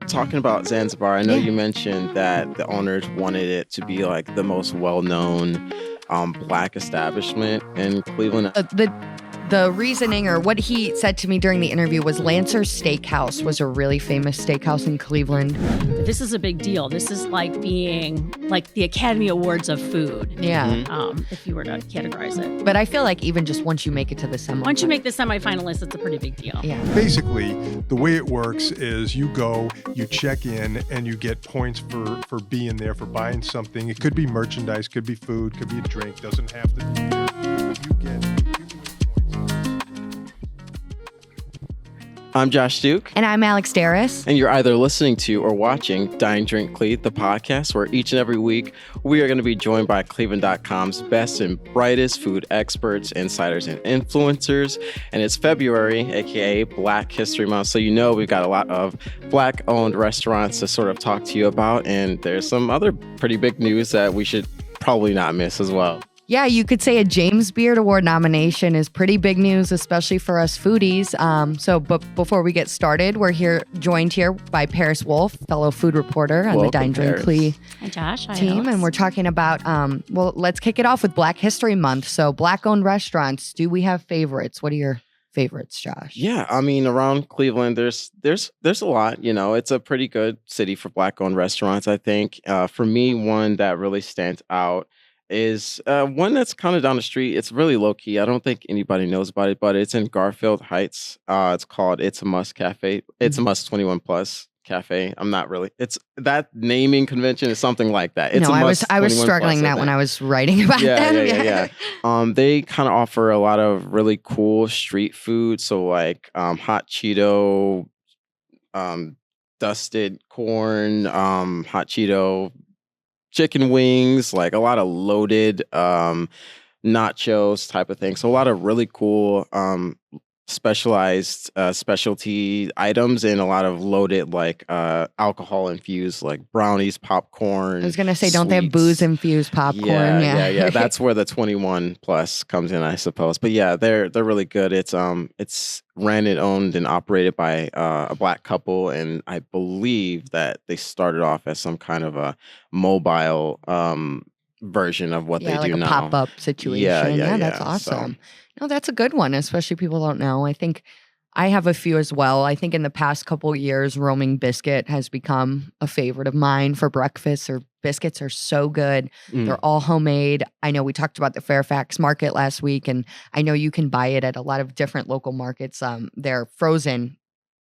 talking about Zanzibar, I know you mentioned that the owners wanted it to be like the most well-known Black establishment in Cleveland. The reasoning, or what he said to me during the interview, was Lancer's Steakhouse was a really famous steakhouse in Cleveland. This is a big deal. This is like being like the Academy Awards of food. Yeah. If you were to categorize it. But I feel like even just once you make it to the Once you make the semi-finalist, it's a pretty big deal. Yeah. Basically, the way it works is you go, you check in, and you get points for being there, for buying something. It could be merchandise, could be food, could be a drink, doesn't have to be there. You get I'm Josh Duke. And I'm Alex Darus. And you're either listening to or watching Dine Drink CLE, the podcast where each and every week we are going to be joined by cleveland.com's best and brightest food experts, insiders, and influencers. And it's February, aka Black History Month. So we've got a lot of Black-owned restaurants to sort of talk to you about. And there's some other pretty big news that we should probably not miss as well. Yeah, you could say a James Beard Award nomination is pretty big news, especially for us foodies. But before we get started, we're joined here by Paris Wolfe, fellow food reporter on the Dine Drink CLE Hi, Josh. Hi, team. Alex. And we're talking about, let's kick it off with Black History Month. So Black-owned restaurants, do we have favorites? What are your favorites, Josh? Yeah, I mean, around Cleveland, there's a lot. It's a pretty good city for Black-owned restaurants, I think. For me, one that really stands out is one that's kind of down the street. It's really low key. I don't think anybody knows about it, but it's in Garfield Heights. It's called It's a Must Cafe. It's a Must 21 Plus Cafe. It's that naming convention is something like that. It's I was struggling that when I was writing about them. Yeah. They kind of offer a lot of really cool street food. So like hot Cheeto, dusted corn, hot Cheeto chicken wings, like a lot of loaded nachos type of thing. So a lot of really cool specialized specialty items and a lot of loaded like alcohol infused like brownies, popcorn. I was gonna say, don't they have booze infused popcorn? Yeah. That's where the 21 plus comes in, I suppose. But yeah, they're really good. It's ran and owned and operated by a Black couple, and I believe that they started off as some kind of a mobile version of what they like do a now. Pop-up situation. Yeah, that's awesome. So. No, that's a good one, especially people don't know. I think I have a few as well. I think in the past couple of years, Roaming Biscuit has become a favorite of mine for breakfast. Or biscuits are so good. They're all homemade. I know we talked about the Fairfax market last week, and I know you can buy it at a lot of different local markets. They're frozen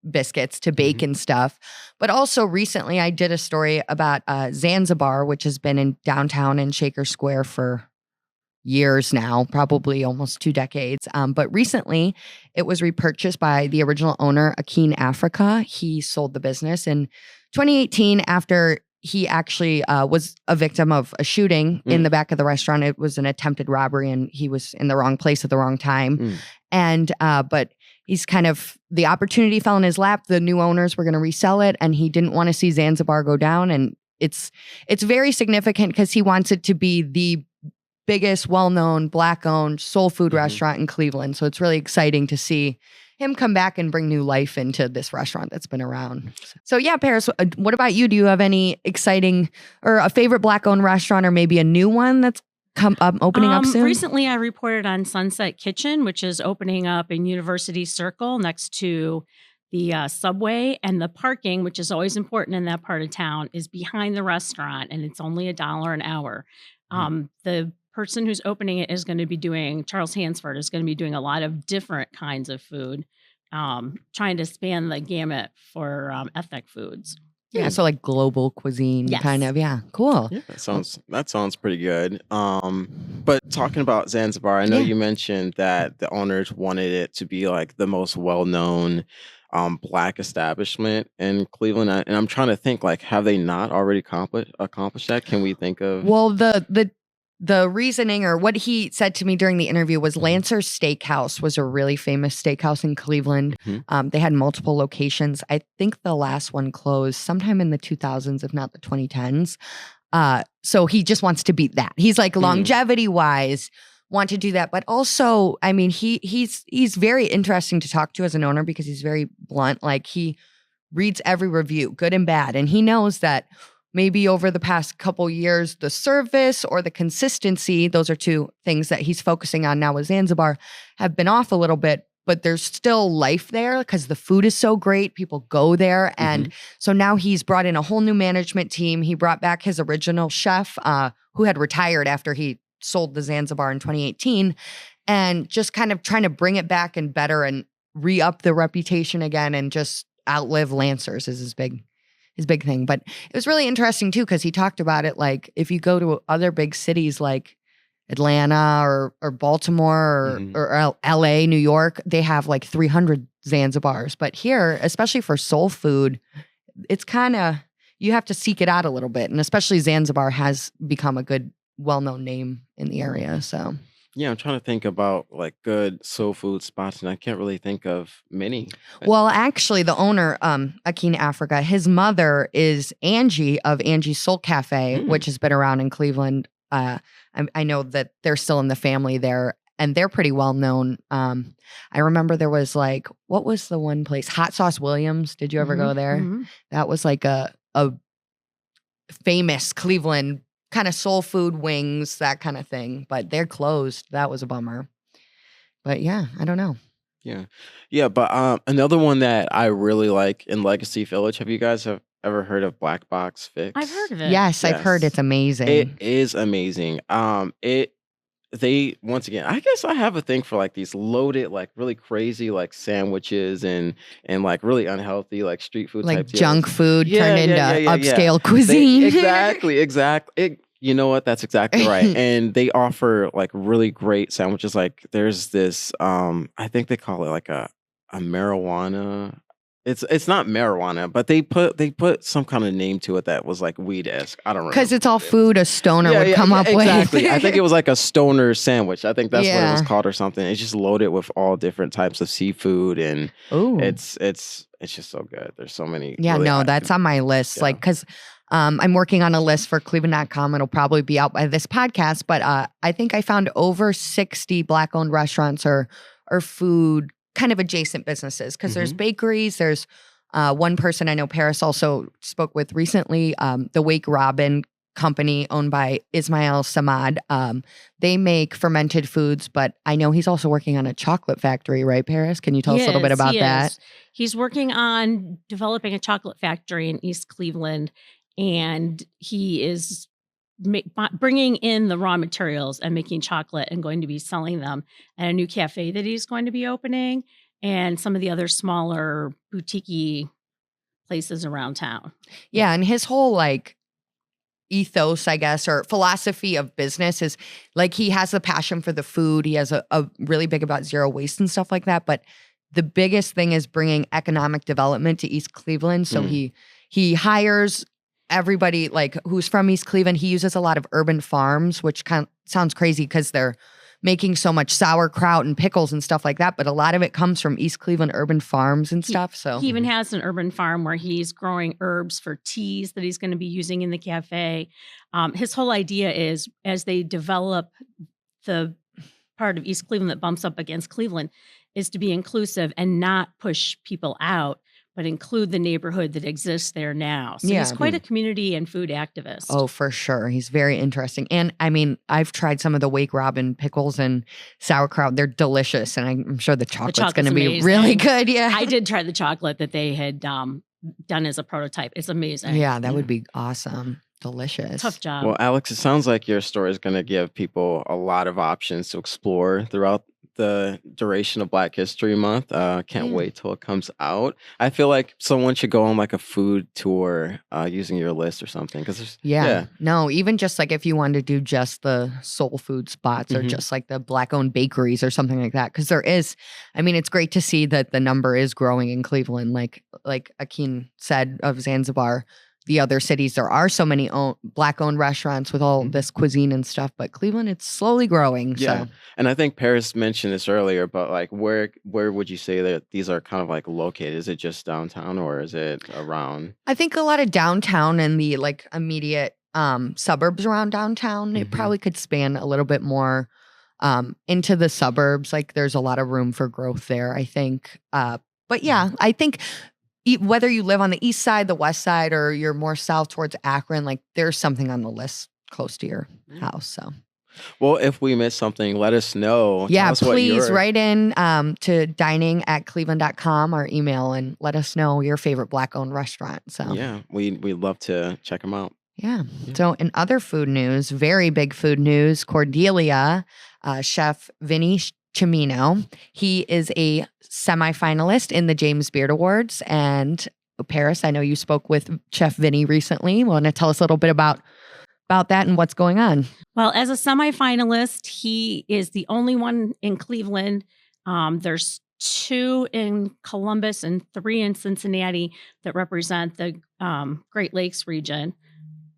biscuits to bake and stuff. But also recently I did a story about Zanzibar, which has been in downtown in Shaker Square for years now, probably almost 2 decades. But recently it was repurchased by the original owner, Akin Africa. He sold the business in 2018 after he actually was a victim of a shooting in the back of the restaurant. It was an attempted robbery and he was in the wrong place at the wrong time. But he's the opportunity fell in his lap. The new owners were going to resell it and he didn't want to see Zanzibar go down. And it's very significant because he wants it to be the biggest, well-known, Black-owned soul food restaurant in Cleveland. So it's really exciting to see him come back and bring new life into this restaurant that's been around. So yeah, Paris, what about you? Do you have any exciting or a favorite Black-owned restaurant or maybe a new one that's opening up soon? Recently, I reported on Sunset Kitchen, which is opening up in University Circle next to the subway, and the parking, which is always important in that part of town, is behind the restaurant, and it's only $1 an hour. The person who's opening it is going to be Charles Hansford is going to be doing a lot of different kinds of food, trying to span the gamut for ethnic foods. Yeah, so like global cuisine kind of. Yeah, cool. Yeah, that sounds pretty good. But talking about Zanzibar, I know you mentioned that the owners wanted it to be like the most well-known Black establishment in Cleveland. And I'm trying to think, like, have they not already accomplished that? Can we think of? Well, the reasoning, or what he said to me during the interview, was Lancer's Steakhouse was a really famous steakhouse in Cleveland. They had multiple locations. I think the last one closed sometime in the 2000s, if not the 2010s. So he just wants to beat that. He's like, longevity wise, want to do that. But also, I mean, he's very interesting to talk to as an owner because he's very blunt. Like, he reads every review, good and bad. And he knows that maybe over the past couple years, the service or the consistency, those are two things that he's focusing on now with Zanzibar, have been off a little bit, but there's still life there because the food is so great. People go there. And so now he's brought in a whole new management team. He brought back his original chef who had retired after he sold the Zanzibar in 2018, and just kind of trying to bring it back and better and re-up the reputation again and just outlive Lancers is his big thing. But it was really interesting too, because he talked about it like if you go to other big cities like Atlanta or Baltimore or LA, New York, they have like 300 Zanzibars. But here, especially for soul food, it's kind of, you have to seek it out a little bit. And especially Zanzibar has become a good, well-known name in the area. So Yeah, I'm trying to think about like good soul food spots, and I can't really think of many. Well, actually, the owner, Akin Africa, his mother is Angie of Angie's Soul Cafe, which has been around in Cleveland. I know that they're still in the family there, and they're pretty well known. I remember there was like, what was the one place? Hot Sauce Williams. Did you ever go there? That was like a famous Cleveland kind of soul food wings, that kind of thing. But they're closed. That was a bummer. But yeah, I don't know. Yeah. But another one that I really like in Legacy Village. Have you guys ever heard of Black Box Fix? I've heard of it. Yes, I've heard it's amazing. It is amazing. They once again, I guess I have a thing for like these loaded, like really crazy, like sandwiches and like really unhealthy, like street food like type junk deals. food turned into upscale They, cuisine. exactly. You know what? That's exactly right. And they offer like really great sandwiches. Like there's this, I think they call it like a marijuana. It's not marijuana, but they put some kind of name to it that was like weed-esque. I don't remember. Because it's all food a stoner would come up exactly. with. I think it was like a stoner sandwich. I think that's what it was Yeah. called or something. It's just loaded with all different types of seafood, and Ooh. it's just so good. There's so many. Yeah, really no, that's on my list. Yeah. Like, because I'm working on a list for cleveland.com. It'll probably be out by this podcast. But I think I found over 60 Black-owned restaurants or food kind of adjacent businesses. Because there's bakeries. There's one person I know Paris also spoke with recently, the Wake Robin company owned by Ismail Samad. They make fermented foods, but I know he's also working on a chocolate factory, right, Paris? Can you tell us a little bit about that? He's working on developing a chocolate factory in East Cleveland, and he is bringing in the raw materials and making chocolate and going to be selling them at a new cafe that he's going to be opening and some of the other smaller boutique-y places around town. Yeah, and his whole like ethos, I guess, or philosophy of business is like he has the passion for the food. He has a really big about zero waste and stuff like that. But the biggest thing is bringing economic development to East Cleveland. So he hires everybody like who's from East Cleveland. He uses a lot of urban farms, which kind of sounds crazy because they're making so much sauerkraut and pickles and stuff like that. But a lot of it comes from East Cleveland urban farms and stuff. So he even has an urban farm where he's growing herbs for teas that he's going to be using in the cafe. His whole idea is as they develop the part of East Cleveland that bumps up against Cleveland is to be inclusive and not push people out, but include the neighborhood that exists there now. So he's quite a community and food activist. Oh, for sure. He's very interesting. And I mean, I've tried some of the Wake Robin pickles and sauerkraut. They're delicious. And I'm sure the chocolate's going to be really good. Yeah. I did try the chocolate that they had done as a prototype. It's amazing. Yeah, that would be awesome. Delicious. Tough job. Well, Alex, it sounds like your store is going to give people a lot of options to explore throughout the duration of Black History Month. Can't wait till it comes out. I feel like someone should go on like a food tour using your list or something. Because no, even just like if you wanted to do just the soul food spots or just like the Black-owned bakeries or something like that. Because there is, I mean, it's great to see that the number is growing in Cleveland. Like Akin said of Zanzibar, the other cities, there are so many Black-owned restaurants with all this cuisine and stuff, but Cleveland, it's slowly growing. Yeah, so. And I think Paris mentioned this earlier, but like, where would you say that these are kind of like located? Is it just downtown or is it around? I think a lot of downtown and the like immediate suburbs around downtown. It probably could span a little bit more into the suburbs. Like, there's a lot of room for growth there, I think. But yeah, I think whether you live on the east side, the west side, or you're more south towards Akron, like there's something on the list close to your house. So, Well, if we missed something, let us know. yeah, Tell us what please your- write in to dining@cleveland.com, our email, and let us know your favorite Black-owned restaurant. So, Yeah, we'd love to check them out. yeah. So, in other food news, very big food news, Cordelia, Chef Vinnie Cimino, he is a semi-finalist in the James Beard Awards. And Paris, I know you spoke with Chef Vinnie recently. Want to tell us a little bit about that and what's going on? Well, as a semifinalist, he is the only one in Cleveland. There's 2 in Columbus and 3 in Cincinnati that represent the Great Lakes region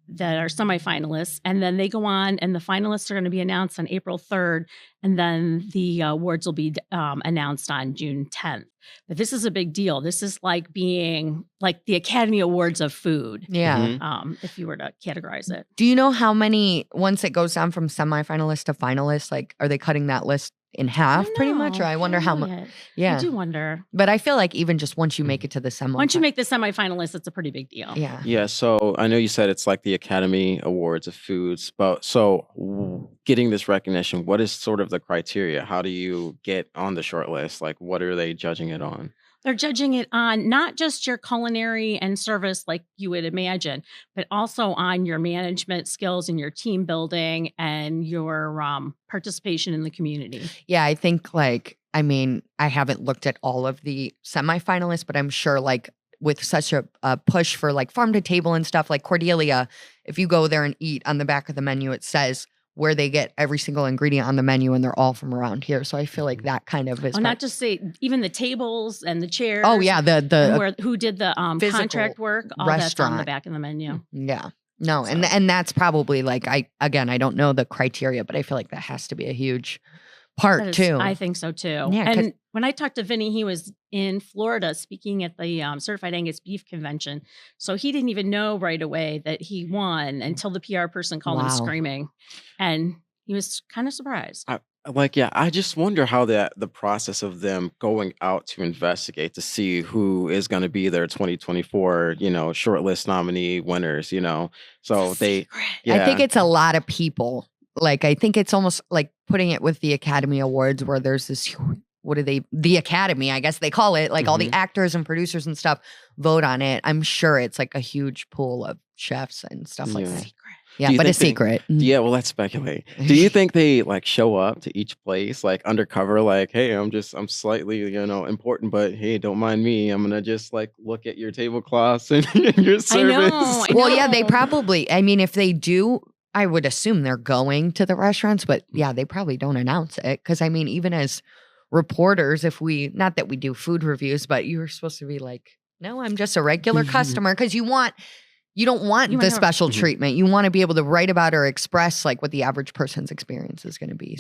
that are semifinalists. And then they go on, and the finalists are going to be announced on April 3rd. And then the awards will be announced on June 10th. But this is a big deal. This is like being like the Academy Awards of food. Yeah. Mhm. If you were to categorize it. Do you know how many, once it goes down from semi-finalist to finalist, like are they cutting that list in half pretty much? Or I wonder how much. Yeah. I do wonder. But I feel like even just once you make it to the semi. Once you make the semifinalists, it's a pretty big deal. Yeah. Yeah, so I know you said it's like the Academy Awards of Foods, but so getting this recognition, what is sort of the criteria? How do you get on the short list? Like, what are they judging it on? They're judging it on not just your culinary and service like you would imagine, but also on your management skills and your team building and your participation in the community. Yeah, I think I haven't looked at all of the semifinalists, but I'm sure like with such a push for like farm to table and stuff like Cordelia, if you go there and eat, on the back of the menu, it says where they get every single ingredient on the menu, and they're all from around here. So I feel like that kind of is. Oh, not just say even the tables and the chairs. Oh yeah, who did the contract work? All that's on the back of the menu. Yeah. No, So. and that's probably like I don't know the criteria, but I feel like that has to be a huge part too. I think so too. Yeah, and when I talked to Vinnie, he was in Florida speaking at the Certified Angus Beef Convention. So he didn't even know right away that he won until the PR person called him screaming. And he was kind of surprised. I just wonder how the process of them going out to investigate to see who is going to be their 2024, shortlist nominee winners, So Secret. I think it's a lot of people. Like, I think it's almost like putting it with the Academy Awards where there's this, the Academy, I guess they call it, like all the actors and producers and stuff vote on it. I'm sure it's like a huge pool of chefs and stuff like that. Yeah, but a secret. Yeah, well, let's speculate. Do you think they like show up to each place like undercover, like, hey, I'm slightly, important, but hey, don't mind me. I'm gonna just like look at your tablecloths and your service. I know. Well, yeah, they probably. I mean, if they do, I would assume they're going to the restaurants, but yeah, they probably don't announce it because I mean, even as reporters, not that we do food reviews, but you're supposed to be like, no, I'm just a regular customer because you don't want the special treatment. You want to be able to write about or express like what the average person's experience is going to be.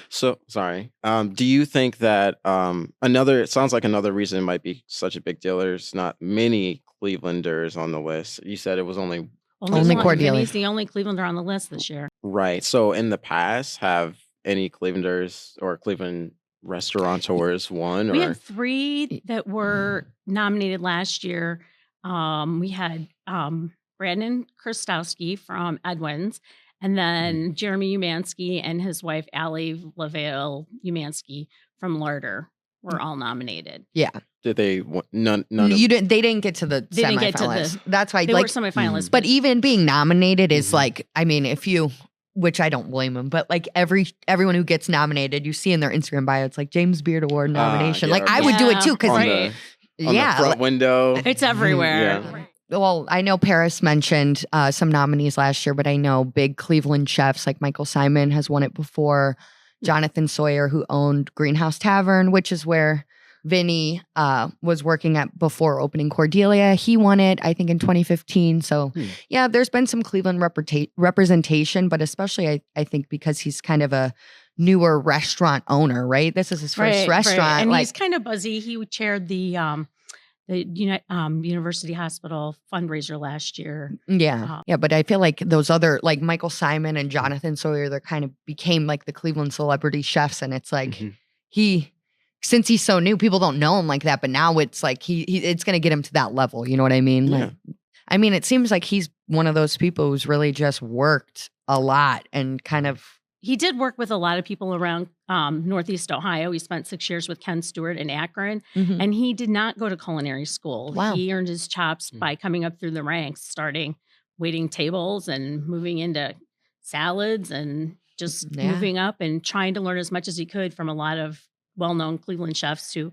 So sorry. Do you think that it sounds like another reason it might be such a big deal? There's not many Clevelanders on the list. You said it was only Cordelia. He's the only Clevelander on the list this year. Right. So in the past, have any Clevelanders or Cleveland restaurateurs won? We had 3 that were nominated last year. We had Brandon Krastowski from Edwin's, and then Jeremy Umansky and his wife Allie LaVale Umansky from Larder were all nominated. Yeah. Did they? None of you didn't. They didn't get to the semifinalists. That's why they were semifinalists. But even being nominated is like, I mean, which I don't blame them, but like everyone who gets nominated, you see in their Instagram bio, it's like James Beard Award nomination. I would do it too because on the front window, it's everywhere. Well, I know Paris mentioned some nominees last year, but I know big Cleveland chefs like Michael Simon has won it before. Jonathan Sawyer, who owned Greenhouse Tavern, which is where Vinnie was working at before opening Cordelia. He won it, I think, in 2015. So, yeah, there's been some Cleveland representation, but especially I think because he's kind of a newer restaurant owner, right? This is his first restaurant. Right. And he's kind of buzzy. He chaired the University Hospital fundraiser last year. Yeah. But I feel like those other, like Michael Simon and Jonathan Sawyer, they kind of became like the Cleveland celebrity chefs. And it's like since he's so new, people don't know him like that. But now it's like it's going to get him to that level. You know what I mean? Yeah. Like, I mean, it seems like he's one of those people who's really just worked a lot and kind of. He did work with a lot of people around Northeast Ohio. He spent 6 years with Ken Stewart in Akron, and he did not go to culinary school. Wow. He earned his chops by coming up through the ranks, starting waiting tables and moving into salads and just moving up and trying to learn as much as he could from a lot of well-known Cleveland chefs who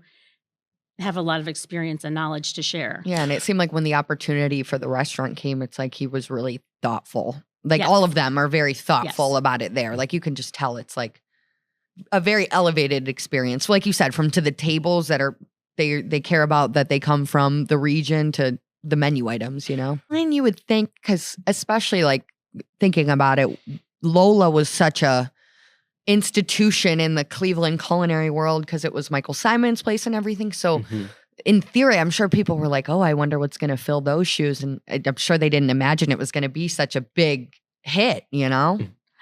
have a lot of experience and knowledge to share. Yeah, and it seemed like when the opportunity for the restaurant came, it's like he was really thoughtful. Like all of them are very thoughtful about it there. Like you can just tell it's like a very elevated experience. Like you said, from to the tables that are they care about that they come from the region to the menu items, you know? And you would think, because especially like thinking about it, Lola was such a institution in the Cleveland culinary world because it was Michael Simon's place and everything. So in theory, I'm sure people were like, oh, I wonder what's going to fill those shoes. And I'm sure they didn't imagine it was going to be such a big hit, you know?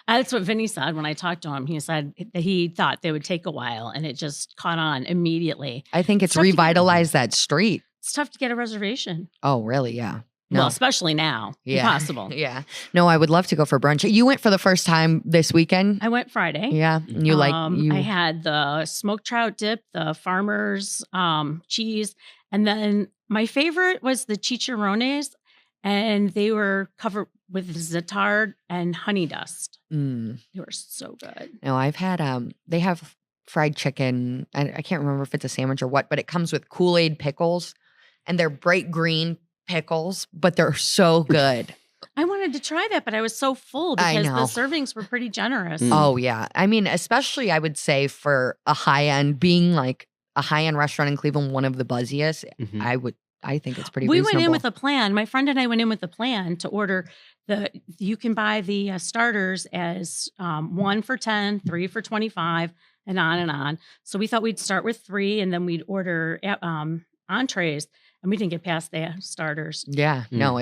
That's what Vinnie said when I talked to him. He said that he thought they would take a while and it just caught on immediately. I think it's revitalized that street. It's tough to get a reservation. Oh, really? Yeah. No. Well, especially now. Yeah. Impossible. Yeah. No, I would love to go for brunch. You went for the first time this weekend? I went Friday. Yeah. And you I had the smoked trout dip, the farmer's cheese, and then my favorite was the chicharrones, and they were covered with za'atar and honey dust. They were so good. No, I've had they have fried chicken. I can't remember if it's a sandwich or what, but it comes with Kool-Aid pickles, and they're bright green pickles, but they're so good. I wanted to try that, but I was so full because the servings were pretty generous. Oh, yeah. I mean, especially I would say for a high-end, being like a high-end restaurant in Cleveland, one of the buzziest, I think it's pretty reasonable. We went in with a plan. My friend and I went in with a plan to order you can buy the starters as 1 for 10, 3 for 25, and on and on. So we thought we'd start with 3 and then we'd order entrees. And we didn't get past the starters. Yeah, no,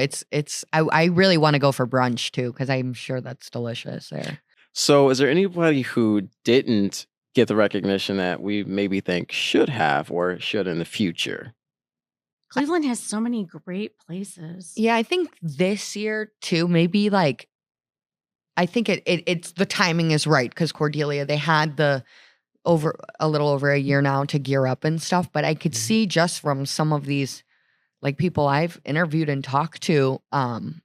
I really want to go for brunch too, because I'm sure that's delicious there. So is there anybody who didn't get the recognition that we maybe think should have or should in the future? Cleveland has so many great places. Yeah, I think this year too, maybe like, I think it's the timing is right because Cordelia, they had a little over a year now to gear up and stuff, but I could see just from some of these like people I've interviewed and talked to, in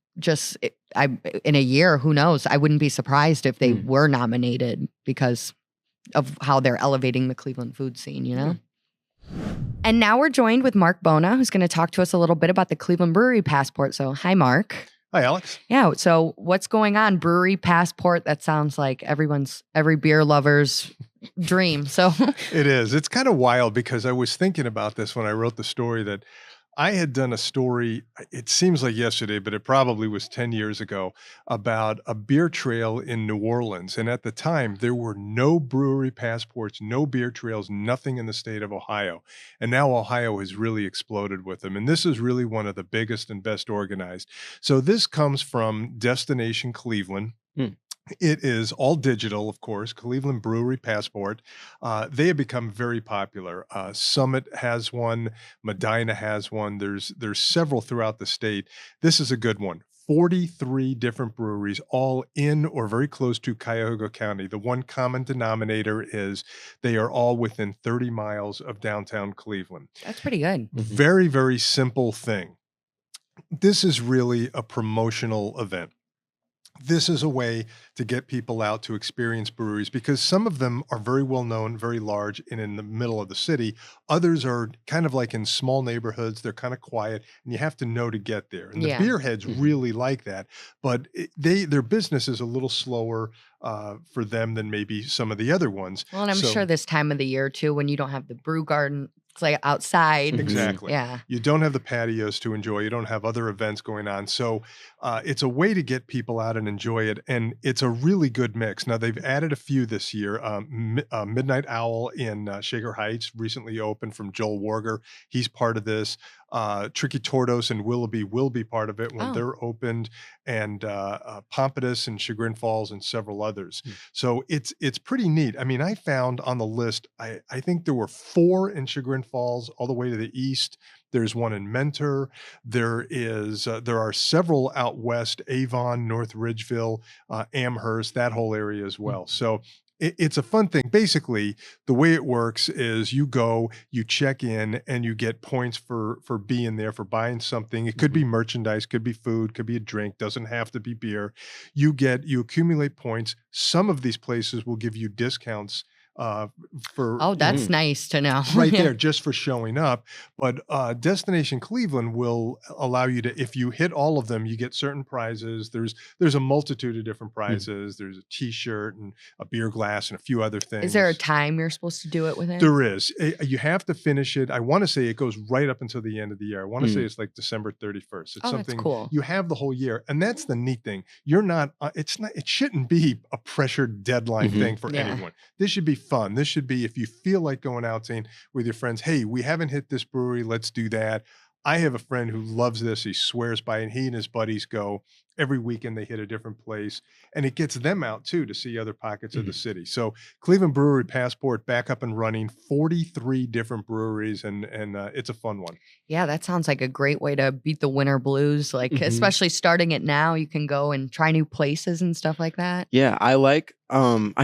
a year, who knows? I wouldn't be surprised if they were nominated because of how they're elevating the Cleveland food scene, you know? And now we're joined with Marc Bona, who's going to talk to us a little bit about the Cleveland Brewery Passport. So, hi, Marc. Hi, Alex. Yeah. So what's going on? Brewery Passport. That sounds like every beer lover's dream. So it is. It's kind of wild because I was thinking about this when I wrote the story that I had done a story, it seems like yesterday, but it probably was 10 years ago, about a beer trail in New Orleans. And at the time, there were no brewery passports, no beer trails, nothing in the state of Ohio. And now Ohio has really exploded with them. And this is really one of the biggest and best organized. So this comes from Destination Cleveland. It is all digital, of course, Cleveland Brewery Passport. They have become very popular. Summit has one. Medina has one. There's several throughout the state. This is a good one. 43 different breweries, all in or very close to Cuyahoga County. The one common denominator is they are all within 30 miles of downtown Cleveland. That's pretty good. Very, very simple thing. This is really a promotional event. This is a way to get people out to experience breweries because some of them are very well known, very large, and in the middle of the city. Others are kind of like in small neighborhoods. They're kind of quiet, and you have to know to get there. And the beer heads really like that, but their business is a little slower for them than maybe some of the other ones. Well, and I'm sure this time of the year too, when you don't have the brew garden, it's like outside. Exactly. Yeah. You don't have the patios to enjoy. You don't have other events going on. So it's a way to get people out and enjoy it. And it's a really good mix. Now, they've added a few this year. Midnight Owl in Shaker Heights recently opened from Joel Warger. He's part of this. Tricky Tortoise and Willoughby will be part of it when Oh. they're opened, and Pompatus and Chagrin Falls and several others. Mm. So it's pretty neat. I mean, I found on the list, I think there were 4 in Chagrin Falls all the way to the east. There's one in Mentor. There are several out west, Avon, North Ridgeville, Amherst, that whole area as well. So it's a fun thing. Basically, the way it works is you go, you check in, and you get points for being there, for buying something. It could be merchandise, could be food, could be a drink, doesn't have to be beer. You accumulate points. Some of these places will give you discounts for Oh, that's nice to know. right there just for showing up. But Destination Cleveland will allow you to, if you hit all of them, you get certain prizes. There's a multitude of different prizes. There's a t-shirt and a beer glass and a few other things. Is there a time you're supposed to do it within? There is. You have to finish it. I want to say it goes right up until the end of the year. I want to say it's like December 31st. It's Oh, something that's cool. you have the whole year. And that's the neat thing. You're not, it shouldn't be a pressured deadline thing for anyone. This should be fun. This should be, if you feel like going out saying with your friends, hey, we haven't hit this brewery, let's do that. I have a friend who loves this. He swears by it. And he and his buddies go every weekend. They hit a different place, and it gets them out too to see other pockets of the city. So Cleveland Brewery Passport back up and running, 43 different breweries, and it's a fun one. Yeah, that sounds like a great way to beat the winter blues. Like, especially starting it now, you can go and try new places and stuff like that. Yeah, I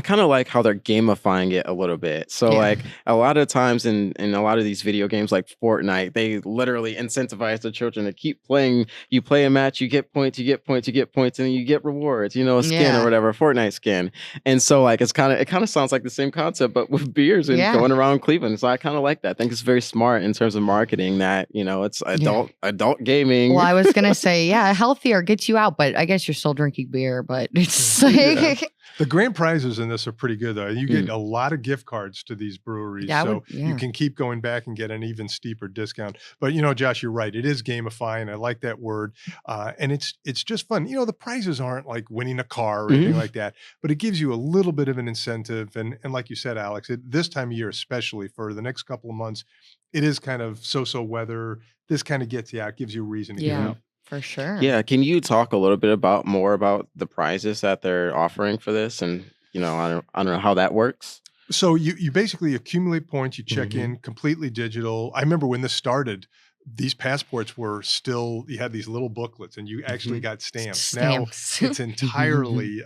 kind of like how they're gamifying it a little bit. So like a lot of times in a lot of these video games like Fortnite, they literally incentivize the children to keep playing. You play a match, you get points, you get points, you get points, and then you get rewards, you know, a skin or whatever, a Fortnite skin. And so like it kind of sounds like the same concept, but with beers and going around Cleveland. So I kind of like that. I think it's very smart in terms of marketing that, you know, it's adult gaming. Well, I was going to say, healthier gets you out, but I guess you're still drinking beer, but it's like... The grand prizes in this are pretty good, though. You get a lot of gift cards to these breweries, you can keep going back and get an even steeper discount. But, you know, Josh, you're right. It is gamifying. I like that word. And it's just fun. You know, the prizes aren't like winning a car or anything like that, but it gives you a little bit of an incentive. And like you said, Alex, this time of year, especially for the next couple of months, it is kind of so-so weather. This kind of gets you out, gives you a reason to get out. For sure. Yeah. Can you talk a little bit more about the prizes that they're offering for this? And, you know, I don't know how that works. So you basically accumulate points, you check in, completely digital. I remember when this started, these passports were still, you had these little booklets and you actually got stamps. Now it's entirely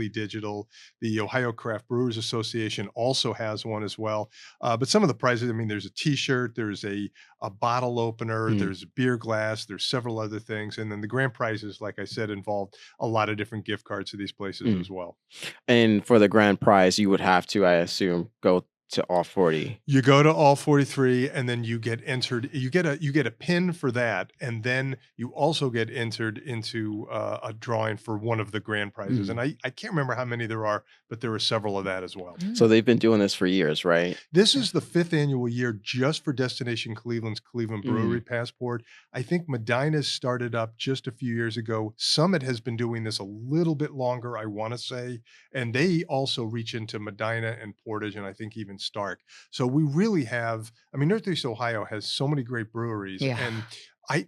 digital. The Ohio Craft Brewers Association also has one as well. But some of the prizes, I mean, there's a t-shirt, there's a bottle opener, there's a beer glass, there's several other things. And then the grand prizes, like I said, involved a lot of different gift cards to these places as well. And for the grand prize, you would have to, I assume, go to all 40. You go to all 43 and then you get entered. You get a pin for that. And then you also get entered into a drawing for one of the grand prizes. And I can't remember how many there are, but there were several of that as well. So they've been doing this for years, right? This is the 5th annual year just for Destination Cleveland's Cleveland Brewery Passport. I think Medina's started up just a few years ago. Summit has been doing this a little bit longer, I want to say. And they also reach into Medina and Portage, and I think even Stark. So we really have, I mean, Northeast Ohio has so many great breweries, and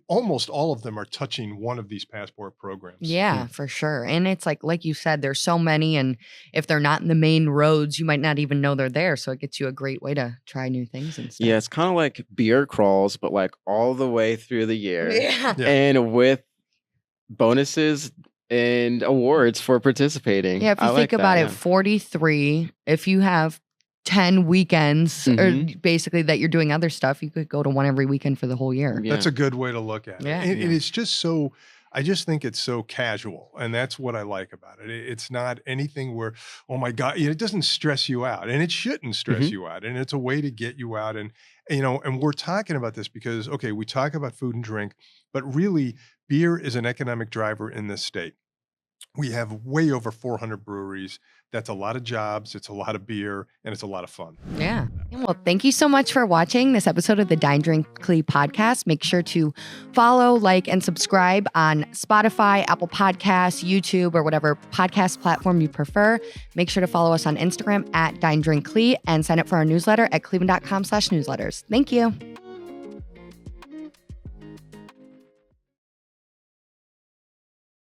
almost all of them are touching one of these passport programs. Yeah, for sure. And it's like you said, there's so many, and if they're not in the main roads, you might not even know they're there. So it gets you a great way to try new things and stuff. Yeah, it's kind of like beer crawls, but like all the way through the year. Yeah. And with bonuses and awards for participating. Yeah, if you think about it, 43, if you have 10 weekends or basically that you're doing other stuff, you could go to one every weekend for the whole year. That's a good way to look at it. And it's just so, I just think it's so casual, and that's what I like about it. It's not anything where, oh my God, it doesn't stress you out, and it shouldn't stress you out. And it's a way to get you out. And, you know, and we're talking about this because, okay, we talk about food and drink, but really beer is an economic driver in this state. We have way over 400 breweries. That's a lot of jobs. It's a lot of beer, and it's a lot of fun. Yeah. Well, thank you so much for watching this episode of the Dine Drink CLE podcast. Make sure to follow, like, and subscribe on Spotify, Apple Podcasts, YouTube, or whatever podcast platform you prefer. Make sure to follow us on Instagram at DineDrinkCLE and sign up for our newsletter at cleveland.com/newsletters. Thank you.